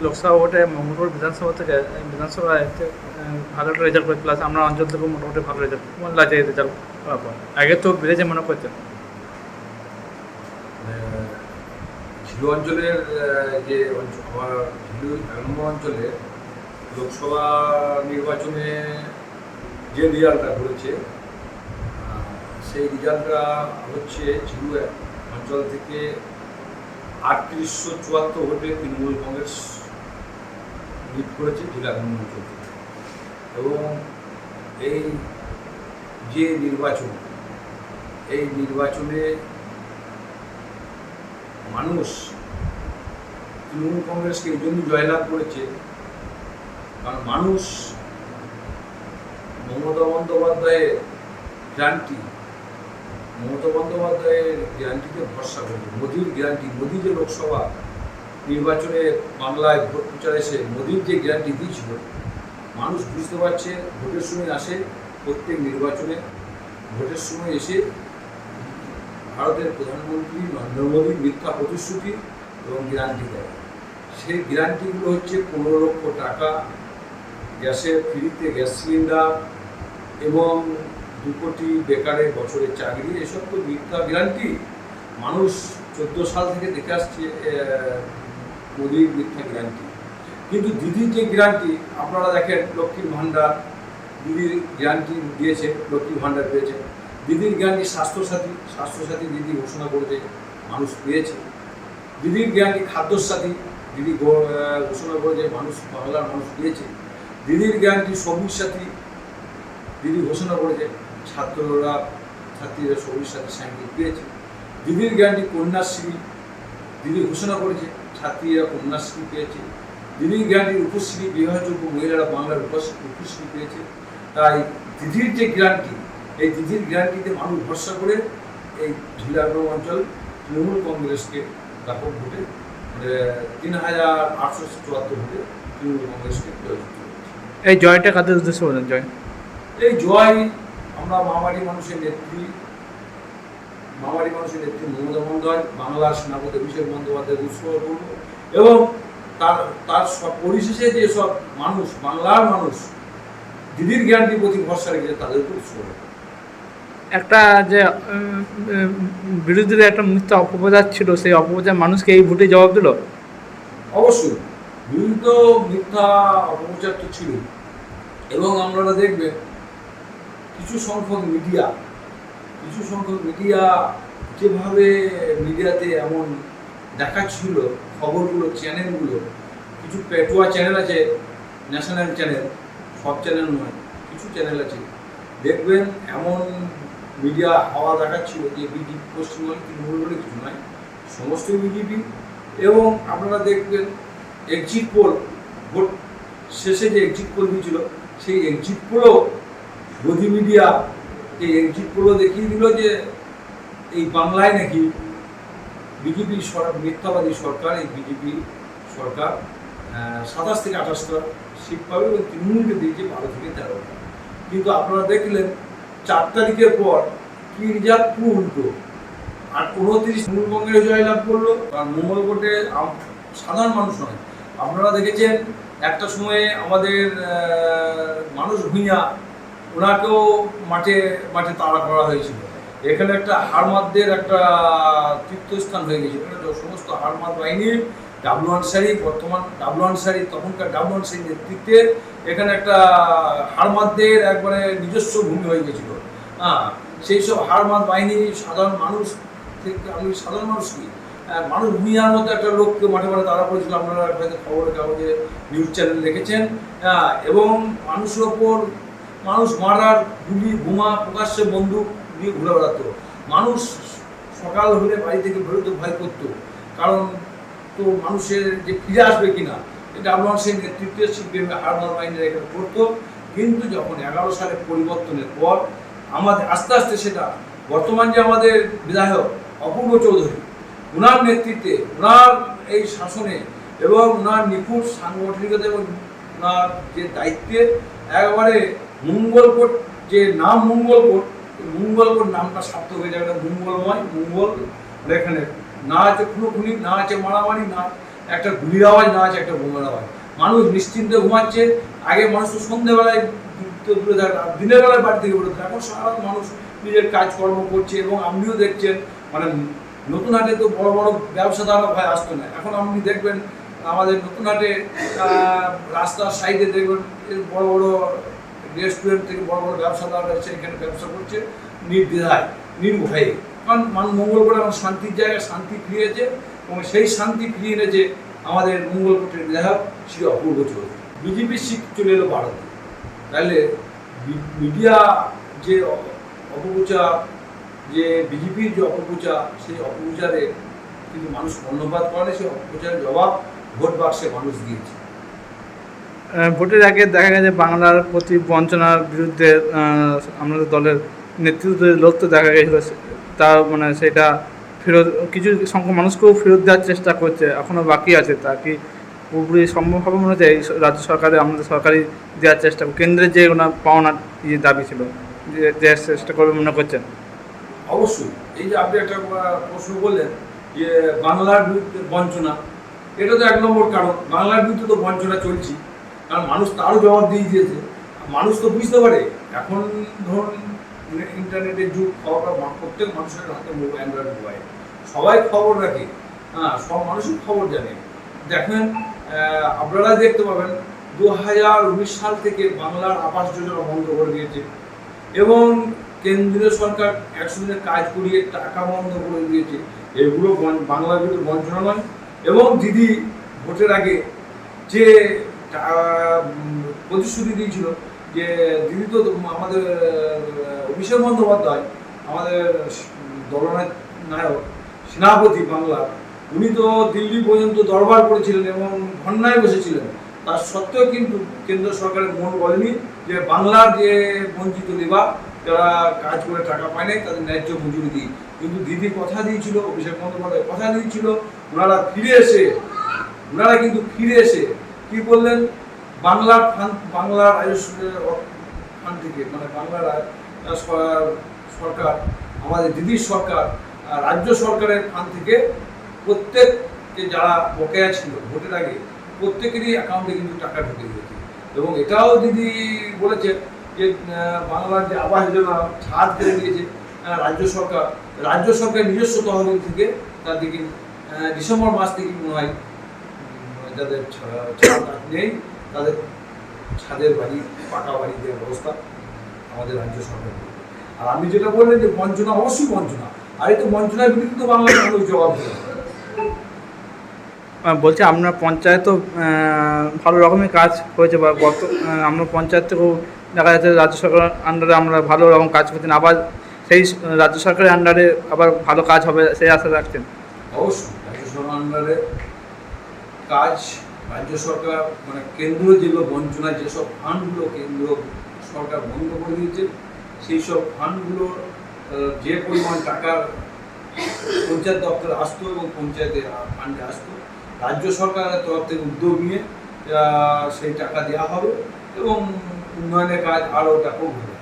লোকসভা ভোটে মোটামুটি বিধানসভা থেকে বিধানসভায় ভালো একটা রেজাল্ট করে, প্লাস আমরা অঞ্চল থেকে মোটামুটি ভালো রেজাল্ট কেমন লাগছে এই রেজাল্ট করার পর? আগে তো বেড়েছে মনে করছেন। ঝিলু অঞ্চলের যে আমার ঝিলু 1 নম্বর অঞ্চলে লোকসভা নির্বাচনে যে রেজাল্টটা করেছে সেই রেজাল্টটা হচ্ছে ঝিলু অঞ্চল থেকে 3874 ভোটে তৃণমূল কংগ্রেস লিড করেছে ঝিলু 1 নম্বর অঞ্চল থেকে। এবং এই যে নির্বাচন, এই নির্বাচনে মানুষ তৃণমূল কংগ্রেসকে এই জন্য জয়লাভ করেছে, কারণ মানুষ মমতা বন্দ্যোপাধ্যায়ের গ্যারান্টিতে ভরসা করেছে। মোদির গ্যারান্টি, মোদি যে লোকসভা নির্বাচনে বাংলায় ভোট প্রচার এসে মোদির যে গ্যারান্টি দিয়েছিল, মানুষ বুঝতে পারছে। ভোটের সময় আসে, প্রত্যেক নির্বাচনে ভোটের সময় এসে ভারতের প্রধানমন্ত্রী নরেন্দ্র মোদীর মিথ্যা প্রতিশ্রুতি এবং গ্যারান্টি দেয়। সেই গ্যারান্টিগুলো হচ্ছে 15 লক্ষ টাকা, ফ্রিতে গ্যাস সিলিন্ডার এবং 2 কোটি বেকারের বছরের চাকরি। এসব তো মিথ্যা গ্যারান্টি। মানুষ 14 সাল থেকে দেখে আসছে মোদীর মিথ্যা গ্যারান্টি। কিন্তু দিদির যে গ্যারান্টি, আপনারা দেখেন লক্ষ্মীর ভাণ্ডার, দিদির গ্যারান্টি দিয়েছে, লক্ষ্মীর ভাণ্ডার পেয়েছে। দিদির গ্যারান্টি স্বাস্থ্যসাথী দিদি ঘোষণা করেছে, মানুষ পেয়েছে। দিদির গ্যারান্টি খাদ্যসাথী দিদি ঘোষণা করেছে, বাংলার মানুষ পেয়েছে। দিদির গ্যারান্টি সবুজ সাথী দিদি ঘোষণা করেছে, ছাত্রীরা সবুজ সাথী সাইকেল পেয়েছে। দিদির গ্যারান্টি কন্যাশ্রী দিদি ঘোষণা করেছে, ছাত্রীরা কন্যাশ্রী পেয়েছে। দিদির গ্যারান্টি রূপশ্রী, বিবাহযোগ্য মহিলারা বাংলার রূপশ্রী পেয়েছে। তাই দিদির যে গ্যারান্টি, এই দিদির গ্যারান্টিতে মানুষ ভরসা করে এই ঝিলু 1 নম্বর অঞ্চল তৃণমূল কংগ্রেসকে ব্যাপক ভোটে 3874 ভোটে তৃণমূল কংগ্রেসকে জয়যুক্ত করেছে। এই জয়টা কাদের উদ্দেশ্যে বলেন? এই জয় আমরা মামারি মানুষের নেত্রী মমতা বন্দ্যোপাধ্যায়, বাংলার সেনাপতি অভিষেক বন্দ্যোপাধ্যায় উৎসর্গ করব। এবং তার সব পরিশেষে যে সব মানুষ, বাংলার মানুষ দিদির গ্যারান্টির প্রতি ভরসা রেখেছে, তাদের উপর উৎসর্গ। একটা যে বিরোধীদের একটা মিথ্যা অপপ্রচার ছিল, সেই অপপ্রচার মানুষকে এই ভোটে জবাব দিল। অবশ্যই বিরোধী তো মিথ্যা অপপ্রচার তো ছিল। এবং আপনারা দেখবেন কিছু সংখ্যক মিডিয়া যেভাবে মিডিয়াতে এমন দেখাচ্ছিল খবরগুলো, চ্যানেলগুলো, কিছু পেটুয়া চ্যানেল আছে, ন্যাশনাল চ্যানেল, সব চ্যানেল নয়, কিছু চ্যানেল আছে, দেখবেন এমন মিডিয়া হাওয়া দেখাচ্ছিল যে বিজেপি পশ্চিমবঙ্গে তৃণমূল বলে কিছু নয়, সমস্ত বিজেপি। এবং আপনারা দেখবেন এক্সিট পোল, ভোট শেষে যে এক্সিট পোল দিয়েছিল, সেই এক্সিট পোলও গদি মিডিয়া এই এক্সিট পোলও দেখিয়ে দিল যে এই বাংলায় নাকি বিজেপি মিথ্যাবাদী সরকার, এই বিজেপি সরকার 27 থেকে 28টা সিট পাবে এবং তৃণমূলকে দিয়েছে 12 থেকে 13টা। কিন্তু আপনারা দেখলেন 4 তারিখের পর কি রেজাল্ট, পুরো উল্টো। আর 29 তৃণমূল কংগ্রেস জয়লাভ করলো, কারণ মঙ্গলকোটে সাধারণ মানুষ নয়। আপনারা দেখেছেন একটা সময়ে আমাদের মানুষ ভূঁইয়া, ওনাকেও মাঠে তাড়া করা হয়েছিল। এখানে একটা হারমাদদের একটা তীর্থস্থান হয়ে গেছে। সমস্ত হারমাদ বাহিনীর ডাব্লু আনসারি, বর্তমান ডাব্লু আনসারি, তখনকার ডাব্লু আনসারি নেতৃত্বে এখানে একটা হারমাদদের একবারে নিজস্ব ভূমি হয়ে গেছিল। সেই সব হারমাদ বাহিনী সাধারণ মানুষ থেকে, আমি সাধারণ মানুষ কি, মানুষ ভূঁইয়ার মতো একটা লোককে মাঠে তাড়া করেছিল। আপনারা হয়তো খবরের কাগজে, নিউজ চ্যানেল দেখেছেন। এবং মানুষের ওপর মানুষ মারার, গুলি, বোমা, প্রকাশ্যে বন্দুক নিয়ে ঘুরে বেড়াতো। মানুষ সকাল হলে বাড়ি থেকে বেরোতে ভয় করতো, কারণ তো মানুষের যে ফিরে আসবে কিনা, এটা ডাব্লু আনসারির নেতৃত্বে সিপিএম হারমাদ বাহিনীরা এখানে করতো। কিন্তু যখন 11 সালের পরিবর্তনের পর আমাদের আস্তে আস্তে সেটা, বর্তমান যে আমাদের বিধায়ক অপূর্ব চৌধুরী, ওনার নেতৃত্বে, ওনার এই শাসনে এবং ওনার নিখুঁত সাংগঠনিকতা এবং ওনার যে দায়িত্বে একবারে মঙ্গলকোট, যে নাম মঙ্গলকোট নামটা সার্থক হয়ে যাবে। মঙ্গলময়, মঙ্গল, এখানে না আছে খুনোখুনি, না আছে মারামারি, না একটা গুলির আওয়াজ না আছে একটা বোমার আওয়াজ। মানুষ নিশ্চিন্তে ঘুমাচ্ছে। আগে মানুষ তো সন্ধ্যেবেলায় তো দূরে থাকতো, দিনের বেলায় বাড়ি থেকে বেরোতো। এখন সারা মানুষ নিজের কাজকর্ম করছে এবং আপনিও দেখছেন মানে নতুন হাটে তো বড় বড় ব্যবসাদার ভয় আসতো না। এখন আপনি দেখবেন আমাদের নতুন হাটে রাস্তার সাইডে দেখবেন বড় বড় রেস্টুরেন্ট থেকে বড় বড় ব্যবসাদার আছে, এখানে ব্যবসা করছে নির্দ্বিধায় নির্ভয়ে। কারণ মঙ্গলকোট এখন শান্তির জায়গায় শান্তি ফিরিয়েছে এবং সেই শান্তি ফিরিয়ে এনেছে আমাদের মঙ্গলকোটের বিধায়ক শ্রী অপূর্ব চৌধুরী। বিজেপির সিট চলে এলো ভারতে। তাহলে মিডিয়া যে অপপ্রচার, যে বিজেপির যে অপপ্রচার, সেই অপপ্রচারে কিন্তু মানুষ ধন্যবাদ করে, সেই অপপ্রচারের জবাব ভোট বাক্সে মানুষ দিয়েছে। ভোটের আগে দেখা গেছে বাংলার প্রতি বঞ্চনার বিরুদ্ধে আমাদের দলের নেতৃত্বের লোক তো দেখা গেছিল, তা মানে সেটা ফেরত কিছু সংখ্যক মানুষকেও ফেরত দেওয়ার চেষ্টা করছে, এখনও বাকি আছে। তা কি পুরোপুরি সম্ভব হবে মনে হচ্ছে এই রাজ্য সরকারে আমাদের সরকারি দেওয়ার চেষ্টা, কেন্দ্রের যে ওনার পাওনার দাবি ছিল যে দেওয়ার চেষ্টা করবে মনে করছেন? অবশ্যই। এই যে আপনি একটা প্রশ্ন বললেন যে বাংলার বিরুদ্ধে বঞ্চনা, এটা তো 1 নম্বর কারণ। বাংলার বিরুদ্ধে তো বঞ্চনা চলছে, কারণ মানুষ তারও জবাব দিয়ে দিয়েছে। মানুষ তো বুঝতে পারে এখন ধরুন ইন্টারনেটের যুগ, খবর প্রত্যেক মানুষের হাতে অ্যান্ড্রয়েড মোবাইল, সবাই খবর রাখে। হ্যাঁ, সব মানুষই খবর জানে। দেখেন আপনারা দেখতে পাবেন 2019 সাল থেকে বাংলার আবাস যোজনা বন্ধ করে দিয়েছে এবং কেন্দ্রীয় সরকার 100 দিনের কাজ করিয়ে টাকা বন্ধ করে দিয়েছে। এগুলো বাংলার বিরুদ্ধে বঞ্চনা নয়। এবং দিদি ভোটের আগে যে প্রতিশ্রুতি দিয়েছিল, যে দিদি তো আমাদের অভিষেক বন্দ্যোপাধ্যায় আমাদের দলনায়ক সেনাপতি বাংলা, উনি তো দিল্লি পর্যন্ত দরবার করেছিলেন এবং ধর্নায় বসেছিলেন। তার সত্ত্বেও কিন্তু কেন্দ্র সরকারের মন বলেনি যে বাংলার যে বঞ্চিত লেবার যারা কাজ করে টাকা পায় নাই তাদের ন্যায্য মজুরি দিই। কিন্তু দিদি কথা দিয়েছিল, অভিষেক বন্দ্যোপাধ্যায় কথা দিয়েছিল, ওনারা কিন্তু ফিরে এসে কি বললেন, বাংলার রাজস্ব ফান্ড থেকে, মানে বাংলার সরকার, আমাদের দিদির সরকার, রাজ্য সরকারের ফান্ড থেকে প্রত্যেককে যারা বকেয়া ছিল ভোটের আগে প্রত্যেকেরই অ্যাকাউন্টে কিন্তু টাকা ঢুকে দিয়েছে। এবং এটাও দিদি বলেছে যে বাংলার যে আবাস যোজনা ছাদ করে দিয়েছে রাজ্য সরকার নিজস্ব তহবিল থেকে তাদেরকে ডিসেম্বর মাস থেকে মনে হয় যাদের ছাদ নেই তাদের ছাদের বাড়ি, পাকা বাড়ি দেওয়ার ব্যবস্থা আমাদের রাজ্য সরকার। আর আমি যেটা বললেন যে বঞ্চনা, অবশ্যই বঞ্চনা। আর এই তো বঞ্চনার বিরুদ্ধে বাংলার মানুষ জবাব দেবে। বলছি আপনার পঞ্চায়েতও ভালো রকমের কাজ হয়েছে, বা আমরা পঞ্চায়েত থেকেও দেখা যাচ্ছে রাজ্য সরকারের আন্ডারে আমরা ভালো রকম কাজ করছেন, আবার সেই রাজ্য সরকারের আন্ডারে আবার ভালো কাজ হবে সেই আশা রাখছেন? অবশ্যই রাজ্য সরকার আন্ডারে কাজ, রাজ্য সরকার মানে কেন্দ্র যেগুলো বঞ্চনা, যেসব ফান্ডগুলো কেন্দ্র সরকার বন্ধ করে দিয়েছে, সেই সব ফান্ডগুলোর যে পরিমাণ টাকা পঞ্চায়েত দপ্তরে আসতো এবং পঞ্চায়েতের ফান্ডে আসতো, রাজ্য সরকারের তরফ থেকে উদ্যোগ নিয়ে সেই টাকা দেওয়া হবে এবং উন্নয়নের কাজ আরও ব্যাপক হবে।